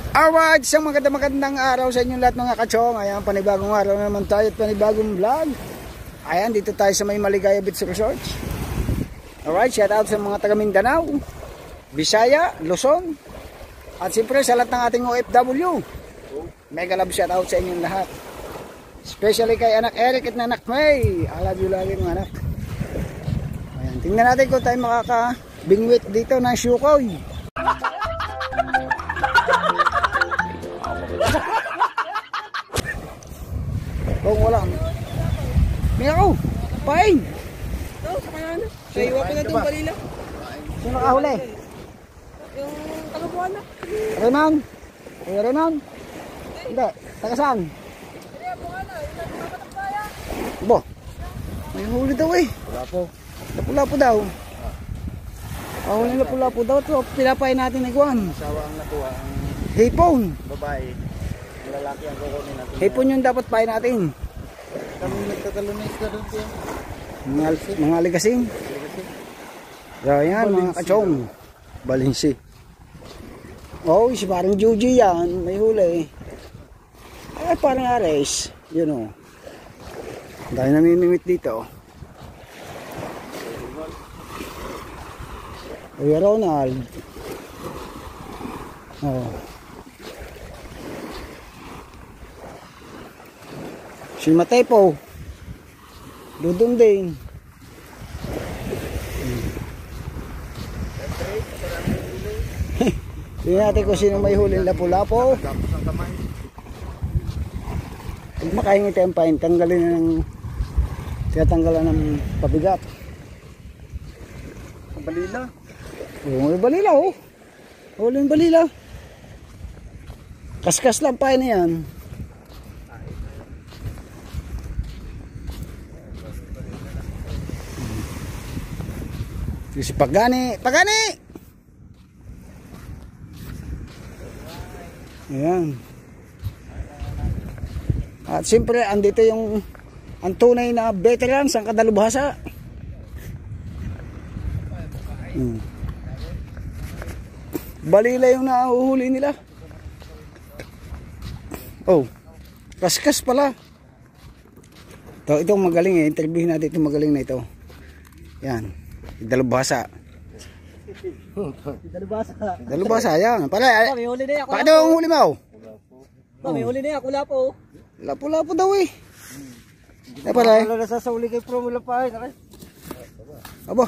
Alright, isang magandang araw sa inyong lahat mga kachong. Ayan, panibagong araw na naman tayo at panibagong vlog. Ayan, dito tayo sa may Maligaya Beach Resort. Alright, shout out sa mga taga Mindanao, Bisaya, Luzon, at siyempre sa lahat ng ating OFW. Mega love shout out sa inyong lahat. Especially kay anak Eric at anak May. I love you lagi mga anak. Ayan, tingnan natin kung tayo makakabingwit dito ng Shukoy. Kung wala, may ako, pain. Ito, sa kanya na. Sa iwa ko na itong balila. Sino nakahuli? Yung taga-buwan na. Renan? Kuya Renan? Hindi, taga saan? Kaya buwan na, yung nagpapatagpaya. Bo, may huli daw eh. Lapu. Lapu-lapu daw. Huli lapu-lapu daw. Ito, pinapain natin ni Juan. Asawa ang nakuha, ang Hipon. babae. Ang lalaki ang kukunin natin. Hipon yung dapat pain natin. Kami nagtatalunis ka doon siya. Mga ligasing. So, yan mga kachong. Balinsi. Oh, si parang Juji yan. May huli. Ay, parang Ares. Yun o. Dahil namimimit dito. Kuya Ronald. Oh. Si Matepo. Dudunding. Tingnan natin kung sino may huling lapu-lapo. Tapos ang kamay. Pag makahingi tayong pain, tanggalin na ng tinatanggalan ng pabigat. Ang balila. Oo, may balila oh. Huling balila. Kaskas lang pain na yan. Si Pagani, Pagani! Ayan. At siyempre, andito yung ang tunay na veterans ang kadalubhasa. Balila yung nahuhuli nila. Oh, kaskas pala. Itong magaling eh. Interviewin natin itong magaling na ito. Yan. Dalubhasa. Dalubasa. Dalubhasa, yan. Pala, May huli na ako. paano ang huli mo? May huli na ako, lapo. Lapu-lapu daw eh. Eh pala eh. Wala nasasauli kay Promula pa eh. Aba.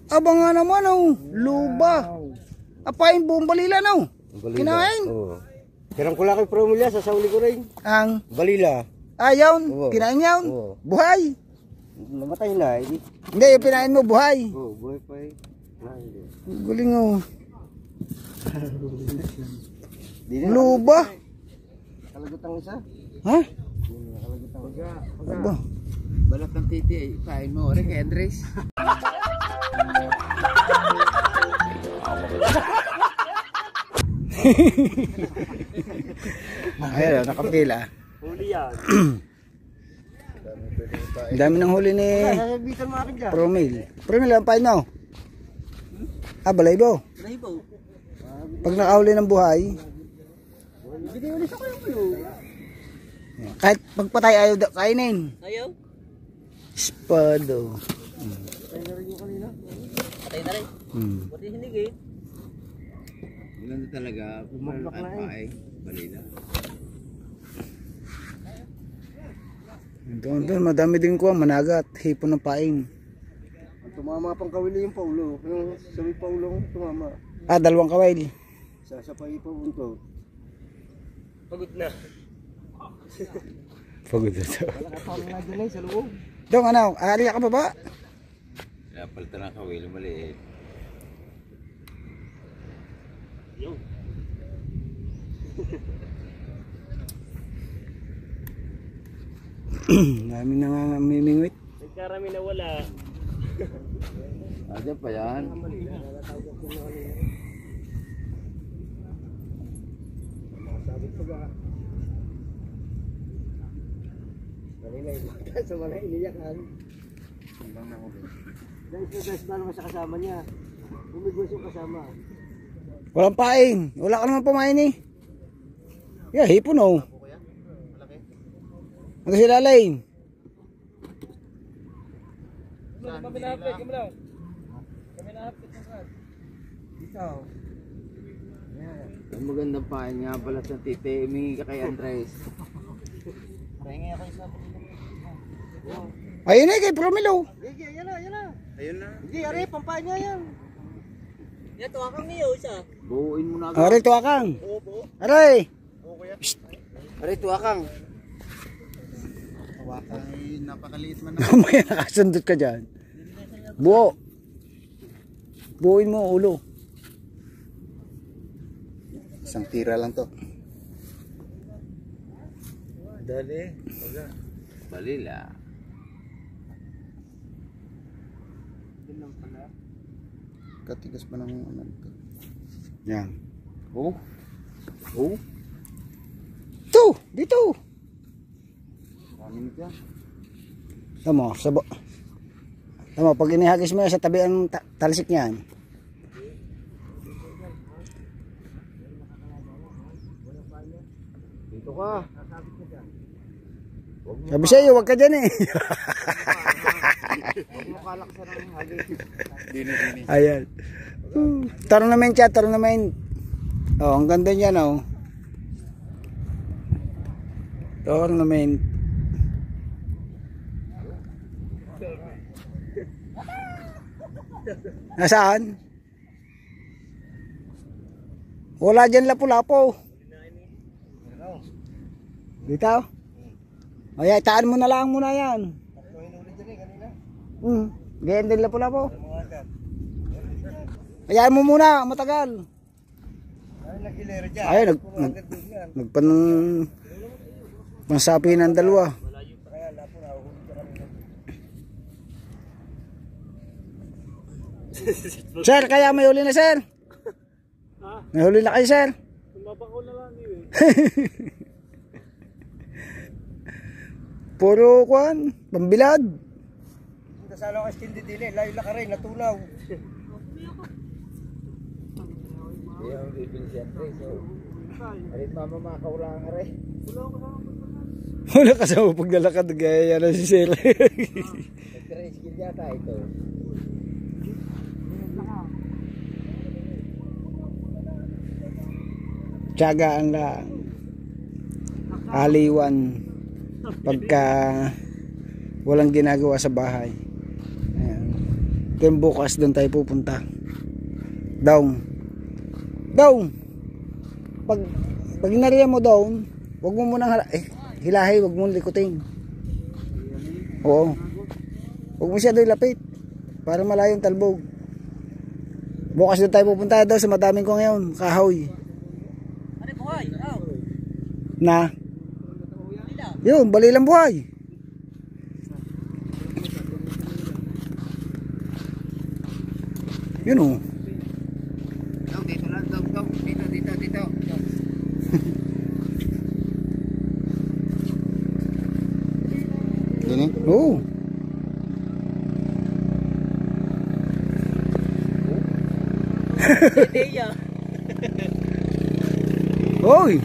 Aba nga naman oh. Luba. Apain buong balila no. Kinain. Oo. Tirang ko lang kay Promula, sasauli ko rin. Ang Balila. ayaw. Oo. Kinain yaw. Oo. Buhay. Namatay na eh. Hindi, yung pinain mo buhay. Oo, buhay pa eh. Guling oh. Di na. Luba. Nakalagot ang isa. Ha? Nakalagot ang isa. Aba. Balat ng titi eh. Pain mo rin kay Andres. Ayan, nakapila. Huli yan. Ang dami ng huli ni Sasabitan mo akin dyan. Promil. Promil, ang pain mo? Ah, balaybo. Nahibaw. Pag nakahuli ng buhay, Bigay ulit ako yung ulo. kahit pagpatay ayaw kainin. Ayaw. Espado. Patay na rin yung kanina. Patay na rin. Buti hinig eh. Maganda talaga. Pumalak na eh. Balila. Doon, madami din ko managat, hipon ng pain. Tumama pang kawili yung Paulo. Yung sabi Paulo tumama. Ah, dalawang kawil. Sasapay pa unto. Pagod na. Pagod ito. Wala ka pang nadunay sa loob. Dong, ano, aari ka pa ba? Kaya palitan ng kawili maliit. Yo. Dami na nga mimingwit. Nagkarami na wala. Ayan pa yan. Sabit pa ba? Kanina yung sa mga iniyakan. Dahil sa best man sa kasama niya. Bumigwas yung kasama. Walang pain. Wala ka naman pamain eh. Yeah, hipon oh. Ano si Lalain? Kami na-update, kami lang. Kami na-update ng kan. Dito. Ang magandang pain nga pala sa tite, humingi ka kay Andres. Pahingi ako isa. Ayun eh, kay Promilo. Sige, yan na, yan na. Ayun na. Hindi, ari, pampain nga yan. Ito akong niyo isa. Buuin mo na agad. Aray, tuwakang. Oo. Aray. Ari, tuwakang. Hawakan ay napakaliit man. Mamaya nakasundot ka dyan. Buo. Buuin mo ulo. Isang tira lang to. Dali. Balila. Katigas pa ng ano to. Yan. Oh. Oh. Ito, dito. Kamin ka. Tama, sabo. Tama, pag inihagis mo yan sa tabi ang talsik niyan. Dito ka. Sabi sa iyo, wag ka dyan eh. Huwag mo kalaksan ng hagis. Dini. Ayan. Tournament siya, tournament. Oh, ang ganda niyan oh. Tournament. Nasaan? Wala dyan lapu-lapo. Dito? Ay, taan mo na lang muna yan. Ganyan din lapu-lapo. Ayayin mo muna, matagal. Ay, nagpansapi ng dalawa. Sir, kaya may huli na sir? May huli na kayo sir? Mabako na lang yun. Puro kwan, pambilad. Nasalo ka stindi dili, layo la ka rin, natunaw. Yung bibili siya, Andres. Arit mama makakaulang ka rin. Wala kasama pag nalakad, gaya na si sir. Nag-tricycle yata ito. Tiyagaan lang. Aliwan. Pagka walang ginagawa sa bahay. Ayan. Kaya bukas doon tayo pupunta. Down. Down. Pag nariyan mo down, wag mo munang hilahay, wag mo likutin. Oo. Wag mo siya doon lapit. Para malayong talbog. Bukas doon tayo pupunta daw sa madaming ko ngayon. Kahoy. Na yun, balilang buhay. Yun o. Dito lang, dito. Dini? Oo. Oy.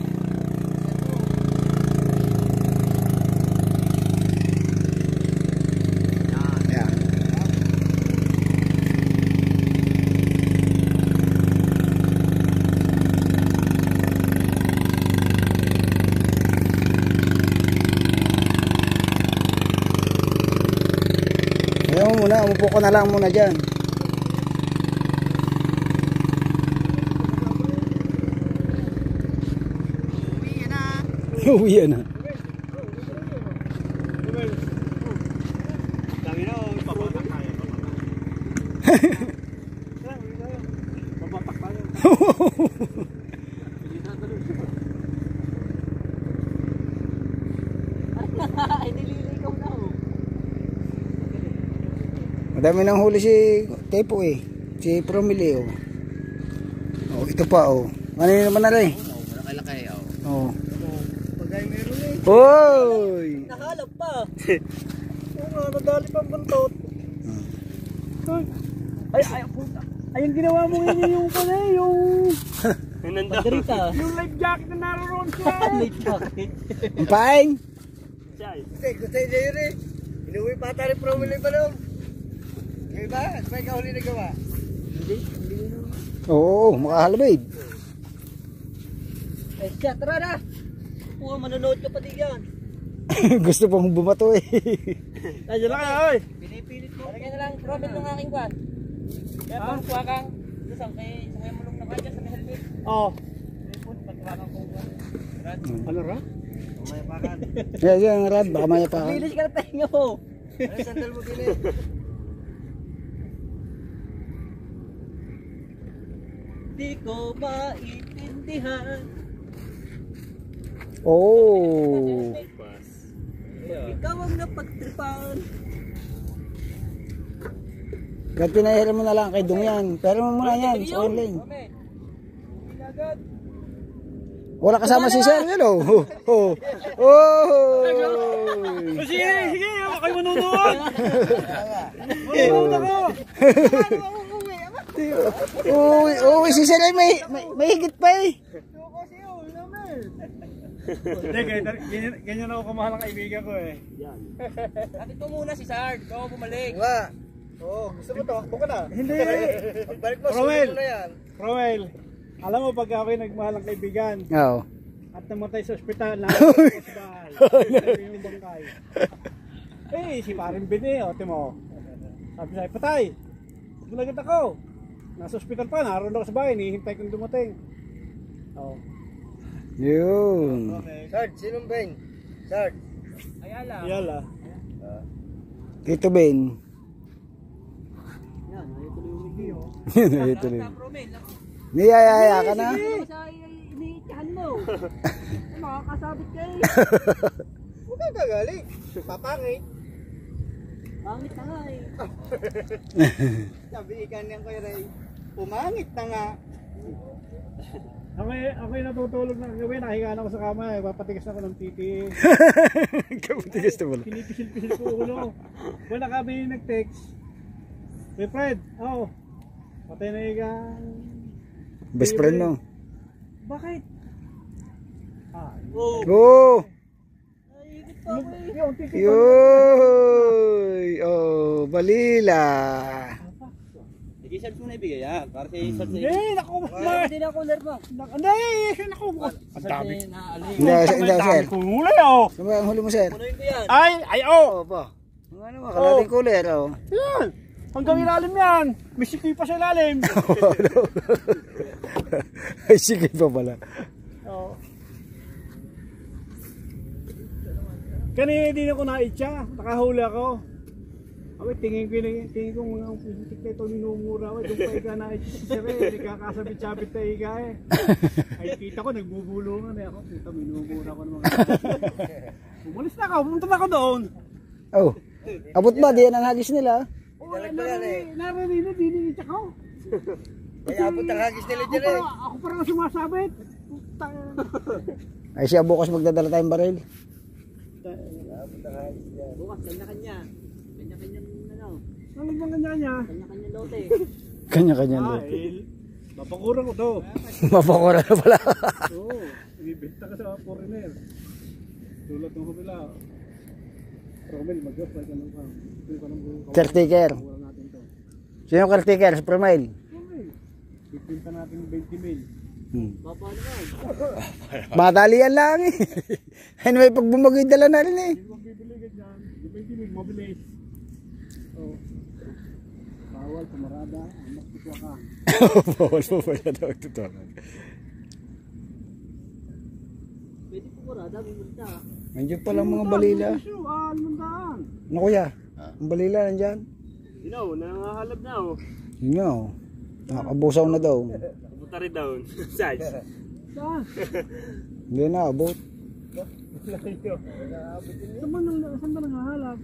Ayaw mo muna, umupo ko na lang muna dyan. Uwi na. Dami na, papatak tayo. Papatak tayo. Ay, nililigaw na ako. Madami nang huli si Tepo eh. Si Promilio. Oh, ito pa oh. Ano yun naman na rin? Malaki-laki, Oh. Pagay meron eh. Oy! Nakalap pa. Oo nga, nadali pang buntot. Ay, puta. Ay, yung ginawa mo ngayon yung pala yung... Panderita. Yung life jacket na naroon siya. Life jacket. Ang paing. Gusto niya yun eh. Inuwi pa tayo promili pa lang. Yung iba, ano ba ikaw huli na gawa? Hindi. Oo, makahalabid. Eh, siya, tara na. Puha, manonood ka pa di yan. Gusto pang bumato eh. Nandiyan na kayo, oy. Pinipilit mo. Talagyan na lang, Robin ng aking kwan. Kaya pang kuha kang, isang kay mulong na kanya sa may helmet. Oo. Ipon, pagkuha kang kung Ano ra? Mayapakan. Yan, yan, Rad, baka mayapakan. Bilis ka na tayo mo. Ano sandal mo din eh? Di ko maintindihan. Oh. Ikaw ang napagtripan. Kahit pinahiram mo na lang kay Dungyan. Pero mo muna yan, sa online. Agad. Wala kasama si Sir, yun oh. Oh. Oh. Sige, sige, ako kayo manunood. Manunood ako. Uy, si Sir ay may higit pa eh. Hindi, ganyan ako kamahal ang kaibigan ko eh. Kapit mo muna si Sard, ikaw bumalik. Nga. Oo, gusto mo takbo ka na. Hindi. Pagbalik mo, Romel. sulit mo na yan. Romel, alam mo pag ako'y nagmahal ang kaibigan Oo. at namatay sa ospital, nakakita ko sa bahay. Sabi yung bangkay. Eh, si Paring Bini, o timo. Sabi sa'yo, patay. Gulagat ako. Nasa ospital pa, naroon ako sa bahay, nihintay kong dumating. Oo. Yun. Okay. Sarge, sinong Beng? Sarge. Ayala. Ayala. Tito Ben. Yan, ayaw tuloy yung video. Ito rin. Niyayaya ka na? Sa iniityahan mo. Makakasabit kayo. Huwag ka gagali. Papangit. Pangit na nga eh. Sabi ikan niyan ko Ray. Pumangit na nga. Ako'y natutulog na gawin, nakahiga na ako sa kama, papatigas ako ng titi. Kapatigas na wala. Pinipisil-pisil ko ulo. Wala kami nag-text. Hey Fred, patay na higa. Best friend mo. Bakit? Oh! Naigit pa ako eh. Yung titi ko. Yoy! Oh, balila. Nag-isarge mo na ibigay yan. Para sa isarge sa Eh, naku! Hindi na cooler mo. Hindi! Naku! Ang dami. Naaling. Hindi, Sir. Kulay oh! Saan ba ang huli mo, Sir? Punuin ko yan. Ay! Oh! Oo pa. Ano mo, kalating cooler, oh. Yan! Hanggang ilalim yan! May sikoy pa sa ilalim! Ay, sige pa pala. Oo. Kanina din ako naitsa, nakahuli ako. Awit, tingin ko mga pusitik na ito minumura. Awit, doon pa ika naitsa si Sir eh, kakasabit-sabit na ika eh. Ay, kita ko, nagbubulungan eh ako. Kita, minumura ko naman. Umalis na ako, pumunta na ako doon. Oh, abot ba? Diyan ang hagis nila. Oo, narinig na, dinitsa ko. Ay, abot ang hagis nila dyan eh. Ako parang sumasabit. Ay, siya bukas magdadala tayong baril. Bukas, kanya-kanya. Kanya-kanya ano. Ano bang kanya-kanya? Kanya-kanya lote. Kanya-kanya Ah, luto. mapakurang ko to. Mapakura na pala. Oo, ibibenta ka sa foreigner. Tulad ng hubila. Romel, mag-apply ka ng pang. Caretaker. Wala natin to. Sino caretaker? Super mile. Romel, ibibenta natin 20 mil. Baba naman. Madalian lang eh. Anyway, pag bumagay dala na rin eh. Hindi mo bibili ganyan. Yung 20 mil, mabilis. Oo. Bawal, kamarada. Mas kutwa ka. Bawal mo pala daw ito. Pwede po mura, dami multa. Nandiyan pa lang mga balila. Almandaan. Ano kuya? Ang balila nandyan. Ino, nangangahalap na oh. Yun nga oh. Nakakabusaw na daw. Punta rin down. Size. Saan? Hindi na, abot. Saan ba nangahalap?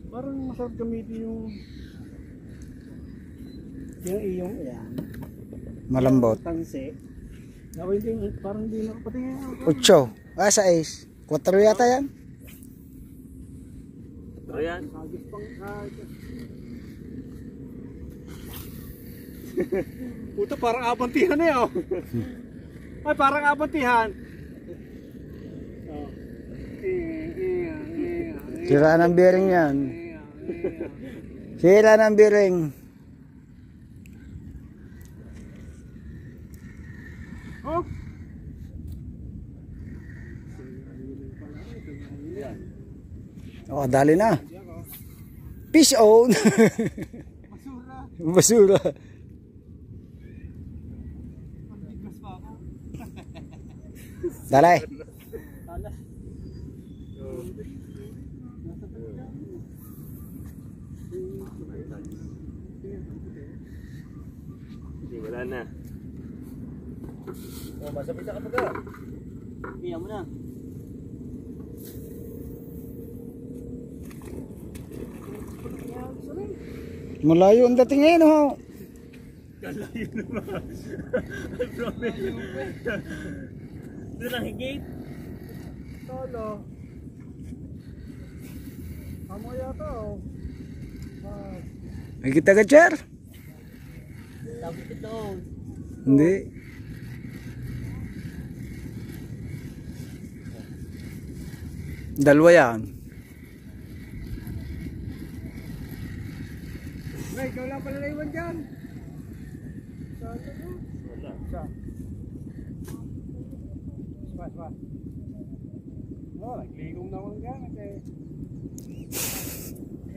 Parang masarap gamitin yung iyong yan. Malambot. Tanse. Gawin din, parang hindi na patingin. 8. Ah, sa ace. 4 yata yan. Ayan. Hagis pang puta, parang abantihan eh oh. Ay, parang abantihan. Oh. Sira ng bearing yan. Sira ng bearing. Oh. Oh, dali na. Fish on. Basura. Dali. Hindi, wala na. Oh, masabit ka pa ka. Iyan mo na. Malayo ang dating ngayon, ho. Kalayo naman. I promise. Doon ang higit. Solo. Amo yata oh. May kita ka, Chair? Sabi ito. Hindi. Dalawa yan. Hey, ikaw lang pala naiwan dyan. Wala. Spas. Oh, nagligong na ako ng gamit eh.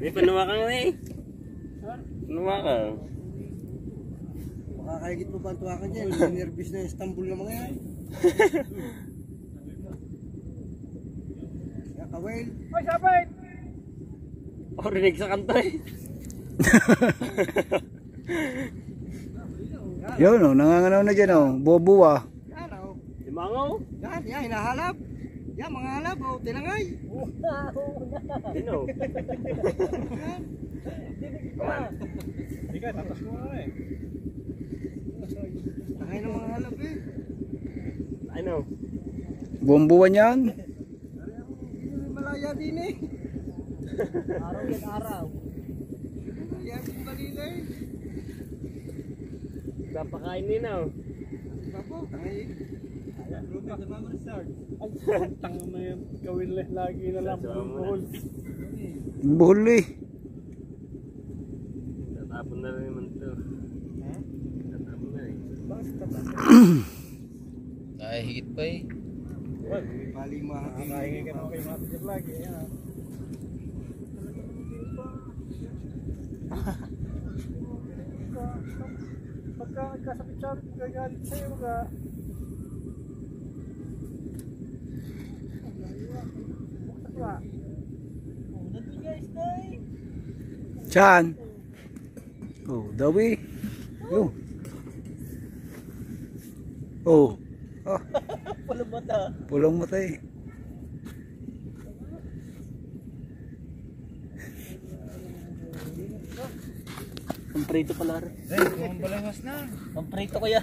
Hindi, panuwakan na eh. Ha? Panuwakan. Makakahigit mo ba ang tuwakan dyan? Nervous na yung Istanbul na mga yan. Kawel. Ay, sabay! Rinig sa kanto eh. Yun, oh, nanganganaw na dyan, oh. Bobuwa. Yan o. Di mangaw. Yan, hinahalap. Yan, mga halap o. Tinangay. Dino. Hindi ka, tatas mo na eh. Tangay ng mga halap eh. I know. Bombuwan yan. Malaya din eh. Araw yan araw. Malaya din balila eh. Napakain din oh. Bapo, tangay. Ay, tanga mo yung gawin lagi na lang buhol. Buhol eh. Tatapon na rin naman ito. Tatapon na rin. Ay, higit pa eh. Bali mahati. Nakahingi ka naman kay Mati lagi. Yan. Pagka nagkasabit-sabit, gagalit sa'yo mga... Saan? Oh, dawi. Yo. Oh. Ah, Pulang mata. pulang mata eh. Pamprito pala rin. Balangos na. Pamprito ko yan.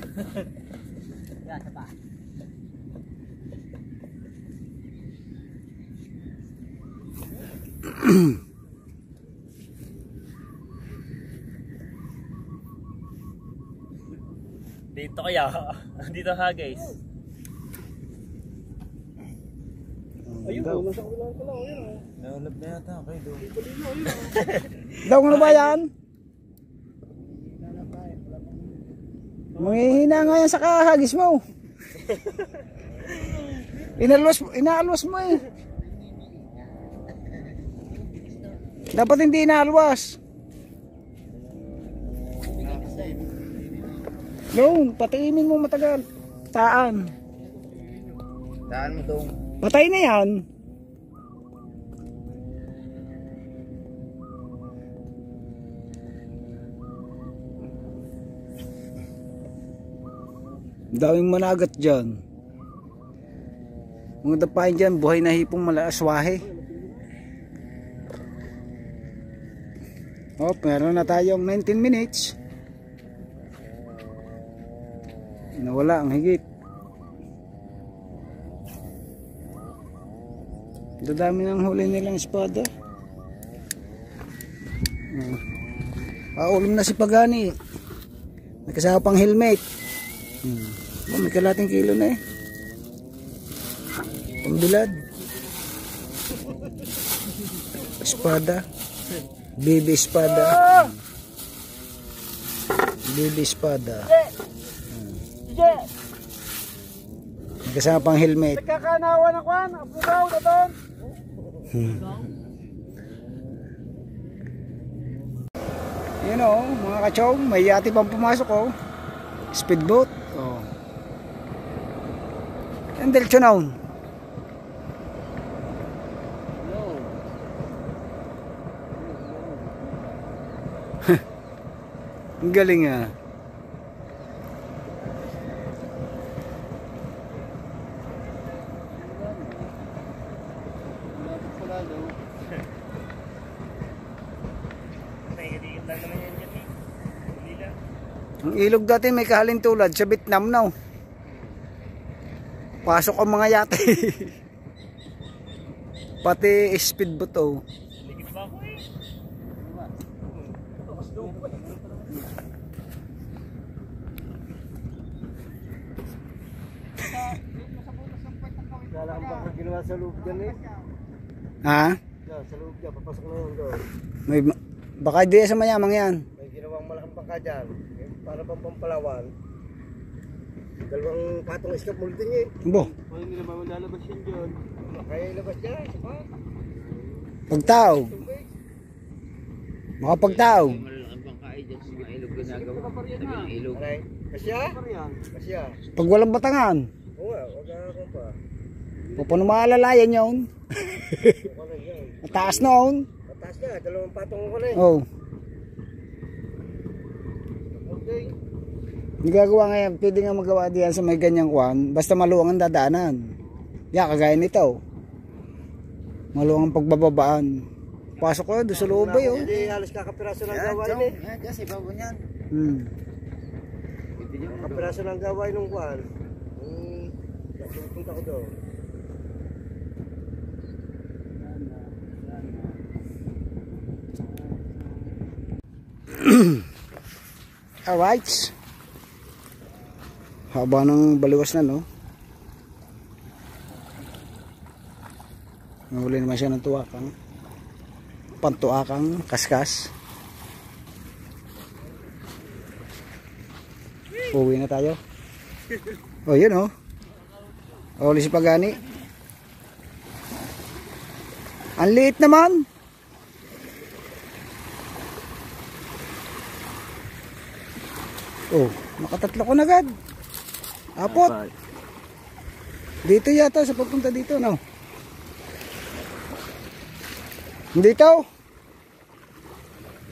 Yan, pa. Dito kaya. Dito ha guys. Ayun, nasa ulan ko lang. Ayun, oh. Naulap na yata. Okay, doon. Daw ano ba yan? Manghihina nga yan sa kahagis mo. Inaalwas mo eh. Dapat hindi inaalwas. Noon, patiinin mo matagal. Taan. Taan mo doon. Patay na yan. Daming managat dyan. Mga dapain dyan, buhay na hipong malaaswahe. Oh, meron na tayong 19 minutes. Nawala ang higit. Dadami ng huli nilang espada. Ulam na si Pagani. May kasama pang helmet. May kalating kilo na eh. Pambilad. Espada. Baby espada. Baby espada. May kasama pang helmet. Nagkakanawa na kwan, apugaw na doon. Yun o, mga kachong, may yati pang pumasok o. Speedboat. O. Ang delcho naon. Ang galing ah. Ang ilog dati may kahalin tulad sa Vietnam now. Pasok ang mga yate. Pati speedboat oh. Kala ang baka ginawa sa loob dyan eh. Ha? Yan, sa loob dyan, papasok na yun doon. May baka di sa mayamang yan. May ginawang malaking bangka dyan. Eh, para pang pampalawan. Dalawang patong iskap multing eh. Bo, Hindi naman malalabas yun dyan. Kaya ilabas dyan, sapat. pagtao. Mga pagtao. Malalaking bangkay dyan sa mga ilog ginagawa. Sabi ng ilog. Aray, kasya? Kasya. Pag walang batangan. Oo nga, wag akong pa. Paano maalalayan yun? Ano yan? Mataas noon. Mataas na, dalawang patong ko na eh. Oh. Okay. Hindi gagawa ngayon. Pwede nga magawa diyan sa may ganyang kwan. Basta maluwang ang dadaanan. Kagaya nito. Maluwang ang pagbababaan. Pasok ko doon sa loob eh. Oh. Hindi halos kakapiraso ng gawain eh. Yan, dyan sa ibabaw niyan. Kakapiraso ng gawain ng kwan. Punta ko doon. Alright. Haba ng baliwas na no. Nahuli naman siya ng tuwakang. Pantuakang kaskas. Uwi na tayo. Oh yun oh. Huli si Pagani. Ang liit naman. Oh, nakatatlo ko na agad. Apot. Dito yata sa papunta dito, no? Dito.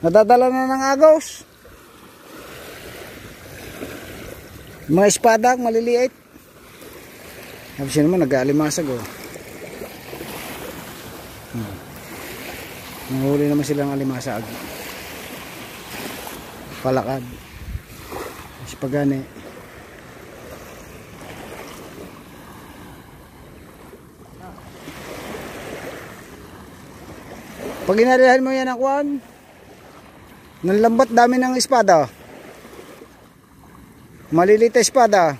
Nadadala na ng agos. Mga espada, maliliit. Sabi naman, nag-aalimasag, oh. Nahuli naman silang alimasag. Palakad. Si Pagani. Pag inarihan mo yan ang kwan, ng lambat dami ng espada. Maliliit na espada.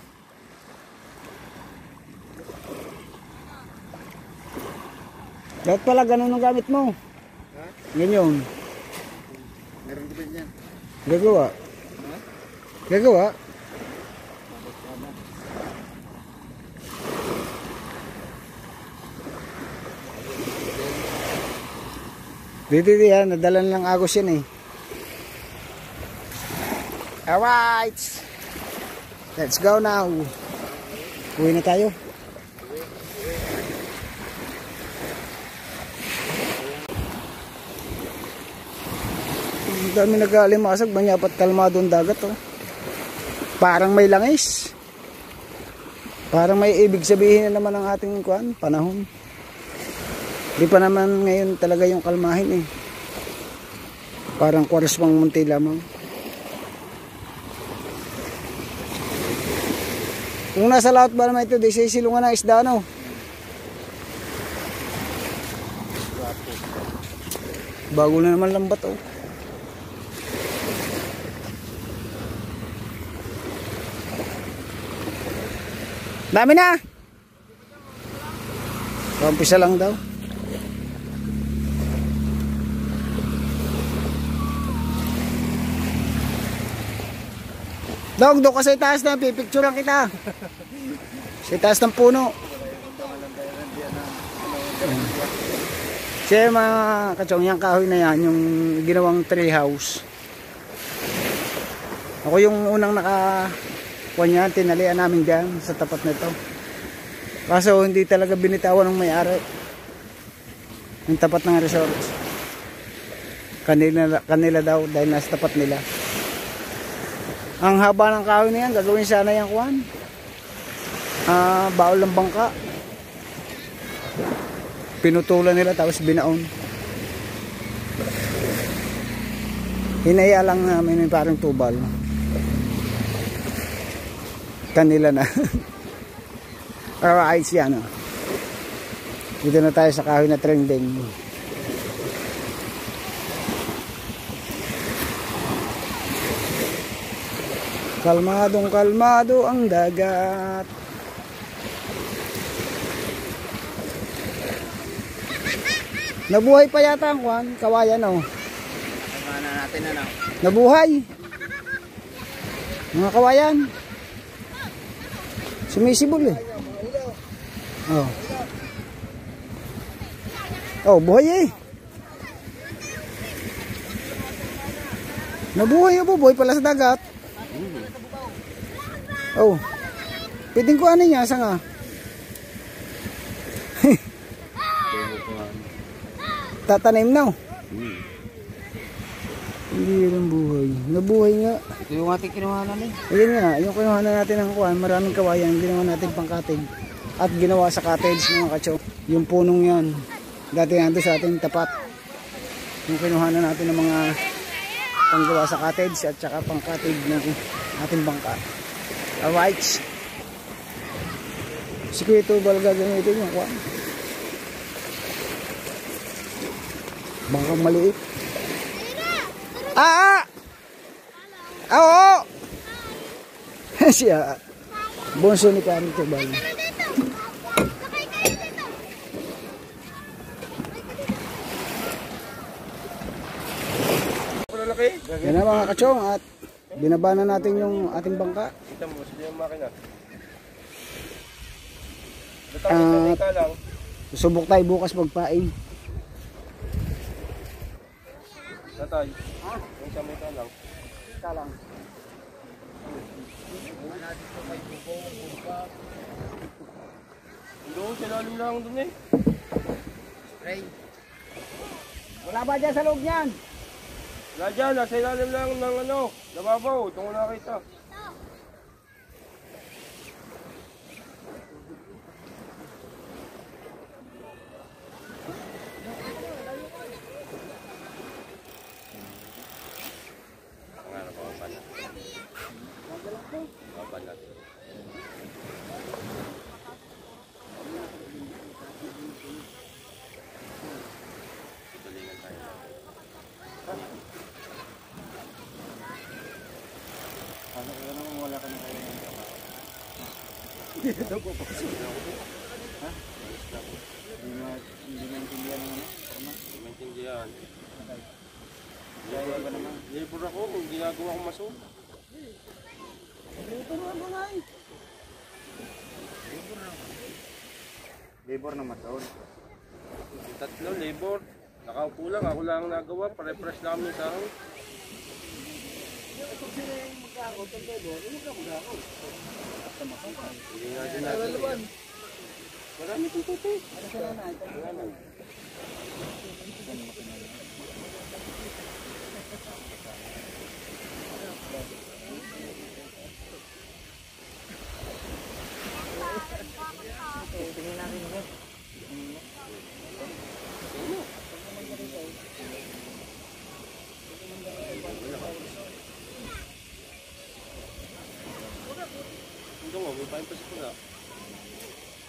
Dapat pala ganun ang gamit mo. Ganyan. Meron din yan. Gagawa. Gagawa. Dito yan, nadalan lang agos yan eh. Alright. Let's go now. Uwi na tayo. Ang dami nag-aalimasag, banyapat kalmado ang dagat oh. Parang may langis. Parang may ibig sabihin na naman ang ating panahon. Di pa naman ngayon talaga yung kalmahin eh. Parang kwares pang munti lamang. Kung nasa laot ba naman ito, di siya silungan ng isda no. Bago na naman lambat oh. Dami na. Umpisa lang daw. Dog, doon ka sa itaas na, pipicturean kita. Sa itaas ng puno. Siya mga kachong, yung kahoy na yan, yung ginawang tree house. Ako yung unang nakakuha niya, tinalian namin dyan sa tapat nito. Kaso hindi talaga binitawan ng may-ari. Yung tapat ng resort. Kanila daw dahil nasa tapat nila. Ang haba ng kahoy na yan, gagawin sana yung kuwan. Baol ng bangka. Pinutulan nila tapos binaon. Hinaya lang namin yung parang tubal. Kanila na. Alright, yan. Dito na tayo sa kahoy na trending. Kalmadong kalmado ang dagat. Nabuhay pa yata ang kuwan, kawayan oh. Ano natin na lang. Nabuhay. Mga kawayan. Sumisibol eh. Oh. Oh, buhay eh. Nabuhay oh, buhay pala sa dagat. Oh. Pwedeng kuhanin niya, asa nga? Tatanim na oh. Hindi rin buhay. Nabuhay nga. Ito yung ating kinuhanan eh. Ayun nga, yung kinuhanan natin ng kuhan, maraming kawayan, ginawa natin pang cottage. At ginawa sa cottage mga kacho. Yung punong yan, dati nando sa ating tapat. Yung kinuhanan natin ng mga panggawa sa cottage at saka pang cottage ng ating bangka. Alright. Sige ito, balga gamitin yung kuhan. Bangkang maliit. Oo. Siya. Bonso ni Carito Bal. Yan na mga kachong at binaba na natin yung ating bangka. Kita mo, sila yung makina. At susubok tayo bukas magpain. Natay. Yung sa mita lang. Ika lang. Doon, silalim lang doon eh. Spray. Wala ba dyan sa loob niyan? Wala dyan, nasa ilalim lang ng ano, nababaw. Ito ko nakita. Maintindihan. Labor ako kung ginagawa kong maso. Labor na matawad. Tatlo, labor. Nakaupo lang, ako lang ang nagawa. Pare-press namin sa akin. Hindi nga din natin. Marami itong tuti. Ito nga, may paimpas ko na.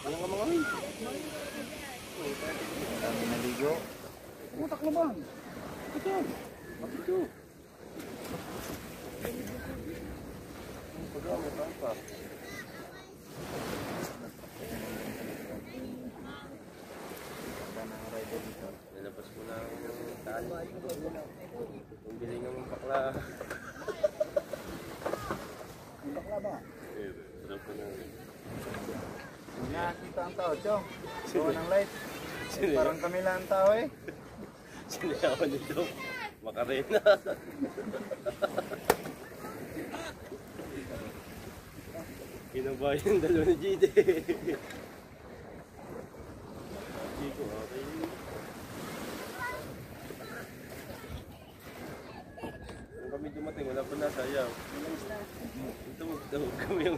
Ano nga mga rin? Dami naligo. Utak na ba? Ito. Ito. Ito. May paimpas. nakita ang tao, Chong. Gawa ng light. Parang kami lang ang tao eh. Sinayawan nito. Makarena. Kinabayan yung dalawa ni GD. Chico, okay. Nung kami dumating, wala pa nasayaw. Ito, kami ang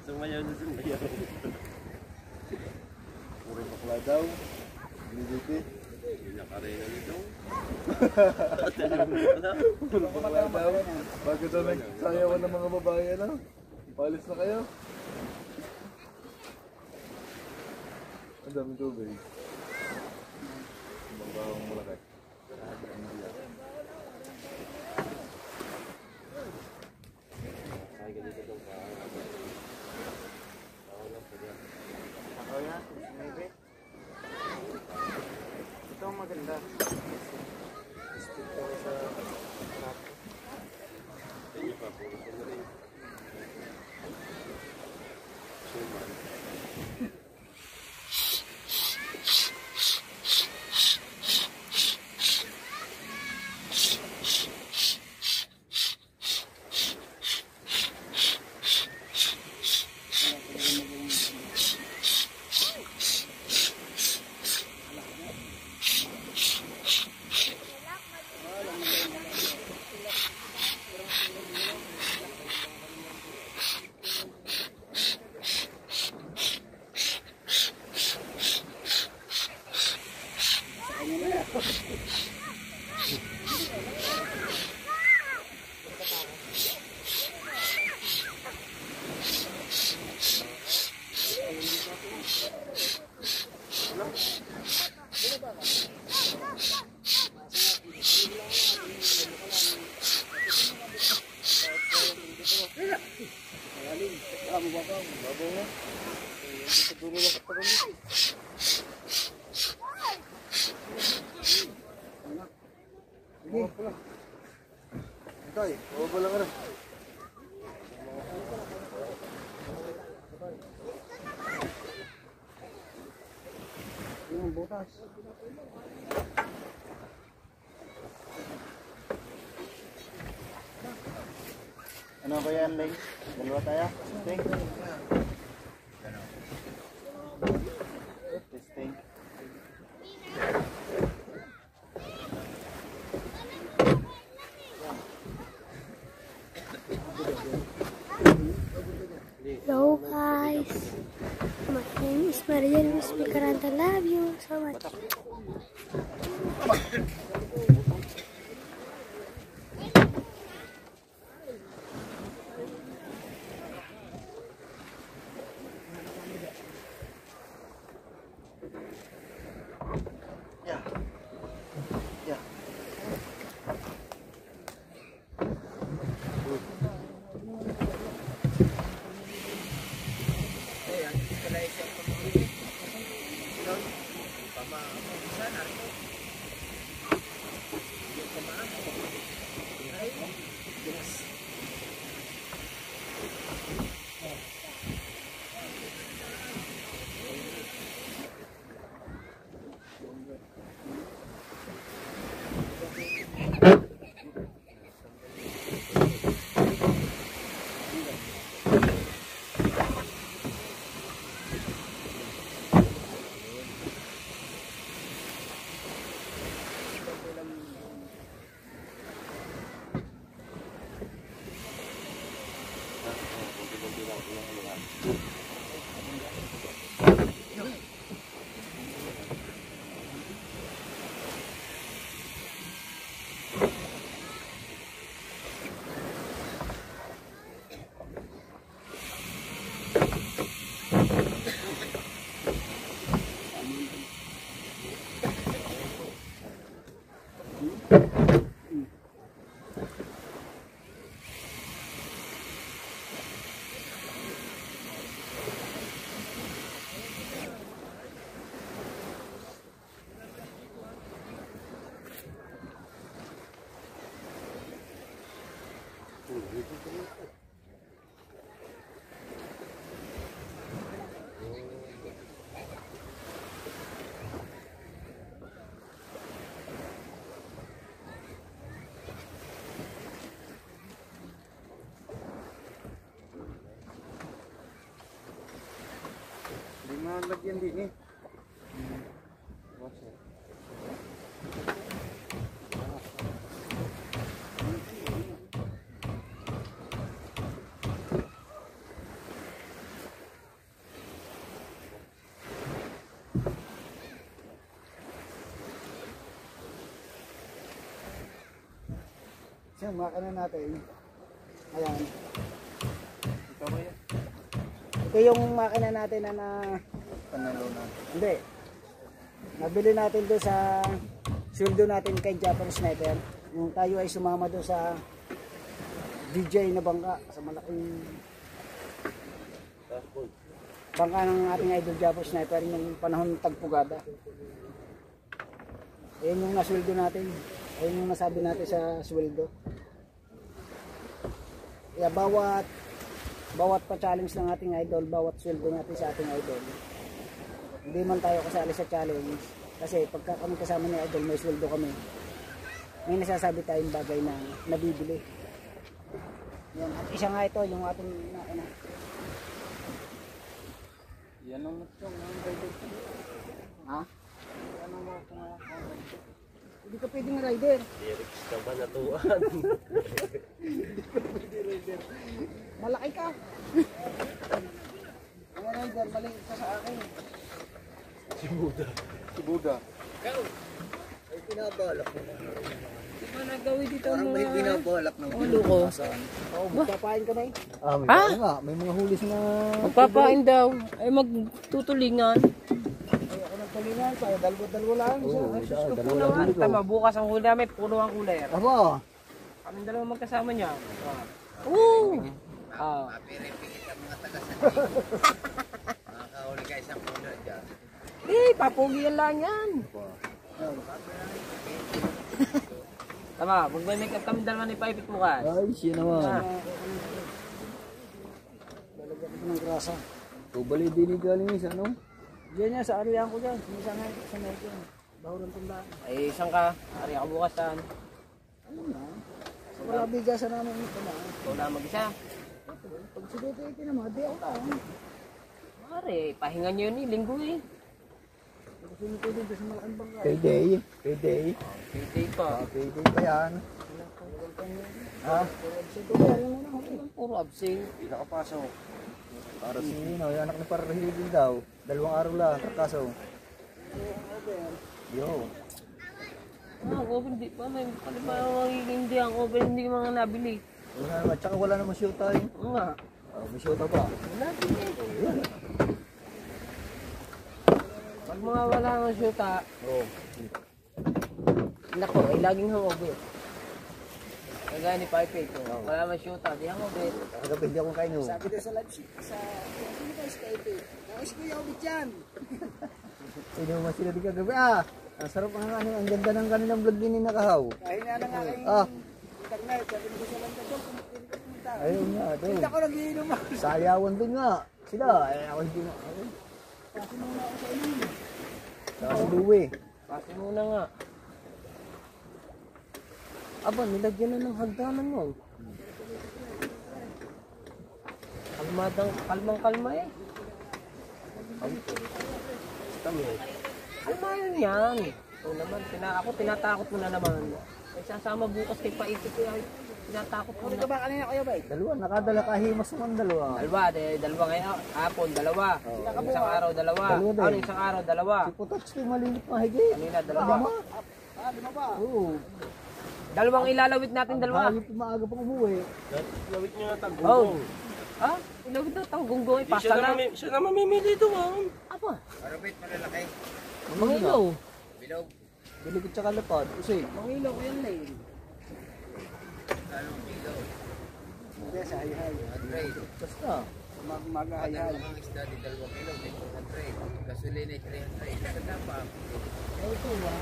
sumayaw na sumayaw. Puro bakla daw. GD. Nakarena nito. Puro bakla daw. Bakit daw nagsayawan ng mga babae ano? Palis na kayo. Ang daming tubig. Magbawang malaki. Ako yan, maybe. Ito ang maganda. Stick ko sa top. Tay, baba lang ano. Yung butas. Ano ba yan, Ling? Dalawa tayo? Testing? Testing. Hello guys, my name is Maria Luis Picaranta. Love you so much. walang lagyan din eh. So, makina natin. Ayan. Ito ba yan? Ito yung makina natin na Panalo na. hindi. Nabili natin doon sa sweldo natin kay Japan Sniper. Yung tayo ay sumama doon sa DJ na bangka sa malaking bangka ng ating idol Japan Sniper yung panahon ng tagpugada. Ayan yung nasweldo natin. Ayan yung nasabi natin sa sweldo. Kaya bawat pa-challenge ng ating idol, bawat sweldo natin sa ating idol. Hindi man tayo kasali sa challenge kasi pagka kami kasama ni idol may sweldo kami. May nasasabi tayong bagay na nabibili. Yan. At isa nga ito yung ating nakina. Yan ang matong ang rider. Ha? Yan ang matong. Hindi ka pwedeng rider. Lyrics ka ba natuan? Malaki ka. Mga rider, maliit ka sa akin. Si Buda. Ay, binabalak mo. Di ba nagawin dito Parang may binabalak ng ulo ko? Oo, magpapain ka na eh. May mga hulis na Magpapain daw. Ay magtutulingan. Ayoko ng tulingan, kaya dalwa-dalwa lang. Naman, tama, bukas ang huli namin, puro ang cooler. Aba, Kami dalawa magkasama niya. Oo! Mapiripigit ang mga taga-sanay. Makakahuli ka isang puno dyan. Papugian lang yan. Tama, mag-make up kami dalawa ni Paipit bukas. ay siya naman. Lalagyan ko ng grasa. Tubali din galing sa ano? Diyan niya, sa ariyan ko dyan. Sa medyo. Bahurang tundaan. Ay, isang ka. Ari ako bukas saan. Ano na? Wala bigasan namin ito na. Ikaw na mag-isa. Pag siguro naman, di ako lang. Ari, pahinga nyo yun eh, linggo eh. Kasi nito dito sa malaking bangka. Payday. Payday. Payday pa. Payday pa yan. Ha? Puro absing. Hindi nakapasok. Para si Nino, yung anak ni Parahilin daw. 2 araw lang, kaso. Yo. Over, di pa. May paliparang hindi ang over, hindi mga nabili. Wala naman, tsaka wala naman shoot tayo. Oo nga. May shoot pa. Wala din eh. Pag mga wala ng shoota, nako, ay laging hangover. Kagaya ni Paipit, wala naman shoota, di hangover. Kagabi hindi ako kaino. Sabi daw sa live sheet, sa sino ba Skype? Nais ko yung obit yan. Inuman sila di kagabi. Ang sarap ang ganda ng kanilang vlog din ni Nakahaw. Kahit nga na nga kayo internet, sabi ko sa lang daw, pumunta. Ayun nga, doon. Hindi ako nagiinom ako. Sayawan din nga. Sila, ako hindi na. Kasi muna ako sa inyo. Saka si Louie. Kasi muna nga. Aba, nilagyan na ng hagdanan mo. Kalmang-kalma eh. Kalma yun yan. Oo naman, ako tinatakot mo na naman. Ay sasama bukas kay Paipit ko yan. Tinatakot mo Ano na. ka ba kanina kayo ba? Dalawa, nakadala kahimas naman dalawa. Dalawa ngayon. Hapon, dalawa. Isang araw, dalawa. Dalawa din. Ano, isang araw, dalawa. Si Putots ko malilit mahigit. Kanina, dalawa. Lima ba? Oo. Dalawang ilalawit natin, dalawa. Hayop maaga pang umuwi. Oh. Ah, ilawit na tanggunggong. Pasta na. Siya na mamimili doon. Apa? Arabit, malalaki. Mga ilaw. Bilog. Bilikot tsaka lapad. Kasi, Mga ilaw ko yan eh. Anong bilog? Hindi, sa hay-hay. Trade. basta. Mag-hay-hay. Ang isda di 2 kilo, may 200. Gasolina ay 300. Sa tapang.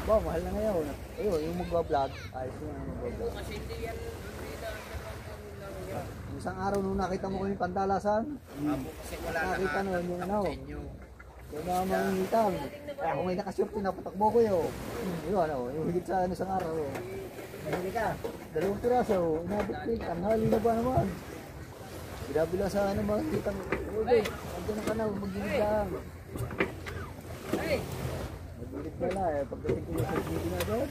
Ba, mahal na ngayon. Ayun, yung magbablog. Ayos yung magbablog. Kasi hindi yan. Isang araw nung nakita mo ko yung pandalasan, Abo kasi wala na nakita nga. nun yung ano, Sa inyo. yung mga mangingitang. Kaya kung may nakasure, pinapatakbo ko yun. Yung ano, yung higit sa ano, isang araw. Hindi ka, 2 piraso, inabot ko yung tanghali na ba naman. Binabila sa ano, mga kitang, okay, andyan na ka na, mag-inig lang. Magulit ka na eh. Pagdating ko sa TV na doon.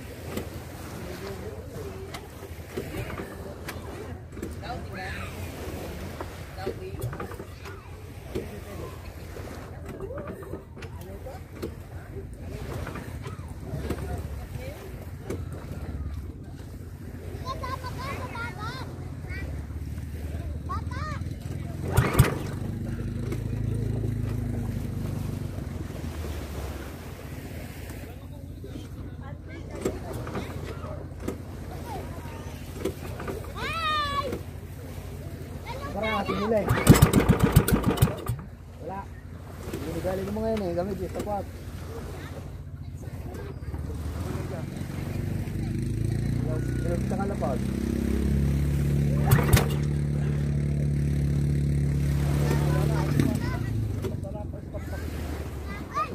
Nila eh. Wala. Ginigaling mo ngayon eh. Gamit yung tapat. Gamit sa kalapag.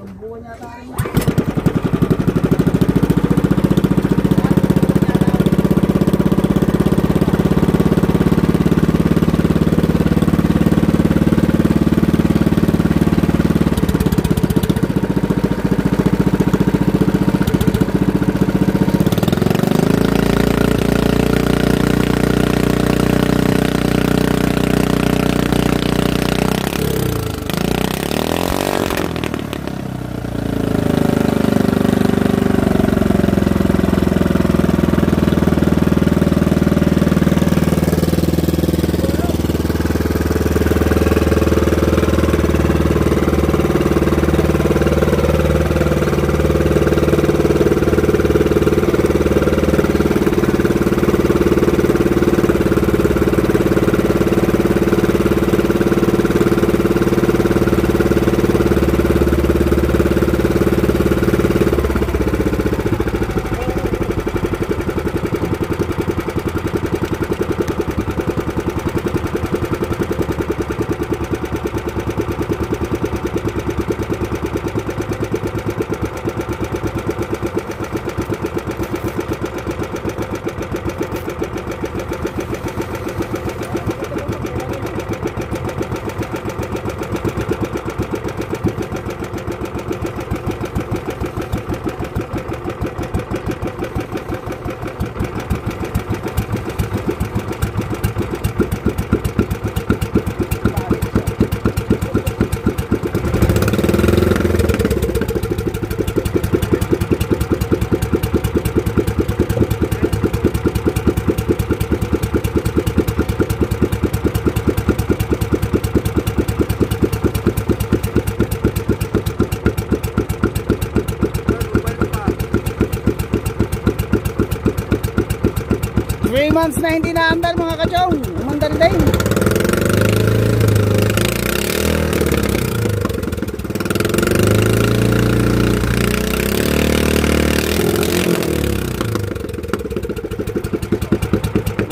Ang buwan yata rin. 3 months na hindi naandar mga kachong. Umandar din.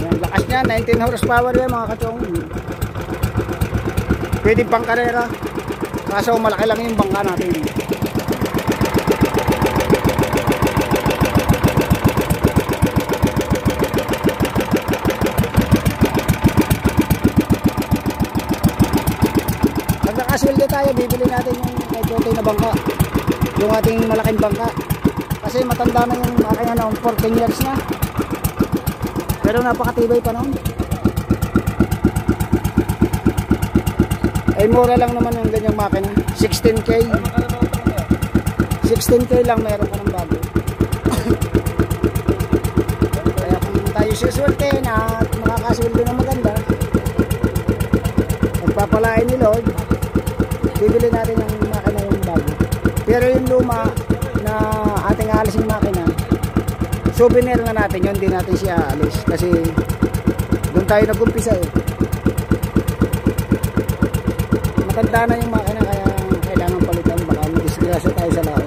Ang lakas niya, 19 horsepower yan mga kachong. Pwede pang karera. Kaso malaki lang yung bangka natin. Sweldo tayo, bibili natin yung medyo na bangka, yung ating malaking bangka, kasi matanda na yung makina noon, 14 years na, pero napakatibay pa noon. Ay mura lang naman yung ganyang makina, 16k 16k lang meron ka ng bago. Kaya kung tayo suswerte na makakasweldo na maganda, magpapalain ni Lord, bibili natin yung makina yung bago. Pero yung luma na ating aalis yung makina, souvenir na natin yun, hindi natin siya aalis kasi doon tayo nag-umpisa eh. Matanda na yung makina kaya kailangan palitan, baka madisgrasya tayo sa laot.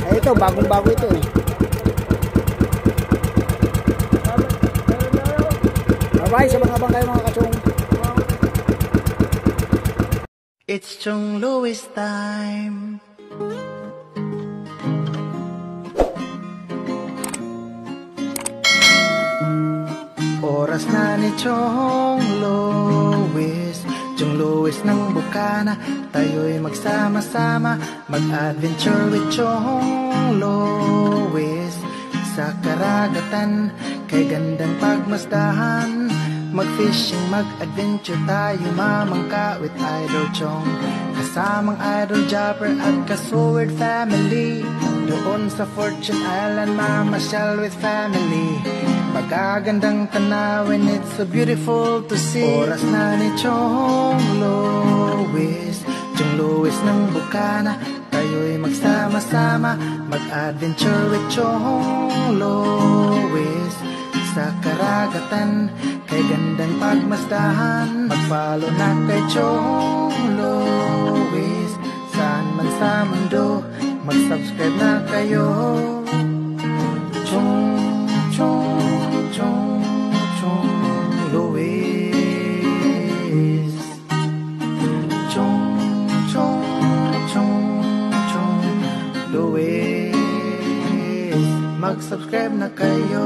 Ay ito, bagong bago ito eh. Bye sa mga bangkay mga kachong. It's Chong Louis time. Oras na ni Chong Louis. Chong Chong Luis ng Bukana, tayo'y magsama-sama, mag-adventure with Chong Luis. Sa karagatan, kay gandang pagmasdahan, mag-fishing, mag-adventure tayo, mamangka with Idol Chong. Kasamang Idol Jopper at Kasword family, doon sa Fortune Island, mamasyal with family. Magagandang tanawin, it's so beautiful to see. Oras na ni Chong Luis, Chong Luis ng Bukana, tayo'y magsama-sama, mag-adventure with Chong Luis. Sa karagatan, kay gandang pagmasdahan, mag-follow na kay Chong Luis. Saan man sa mundo, mag-subscribe na kayo. Chong Luis. Chong Luis. Mag-subscribe na kayo.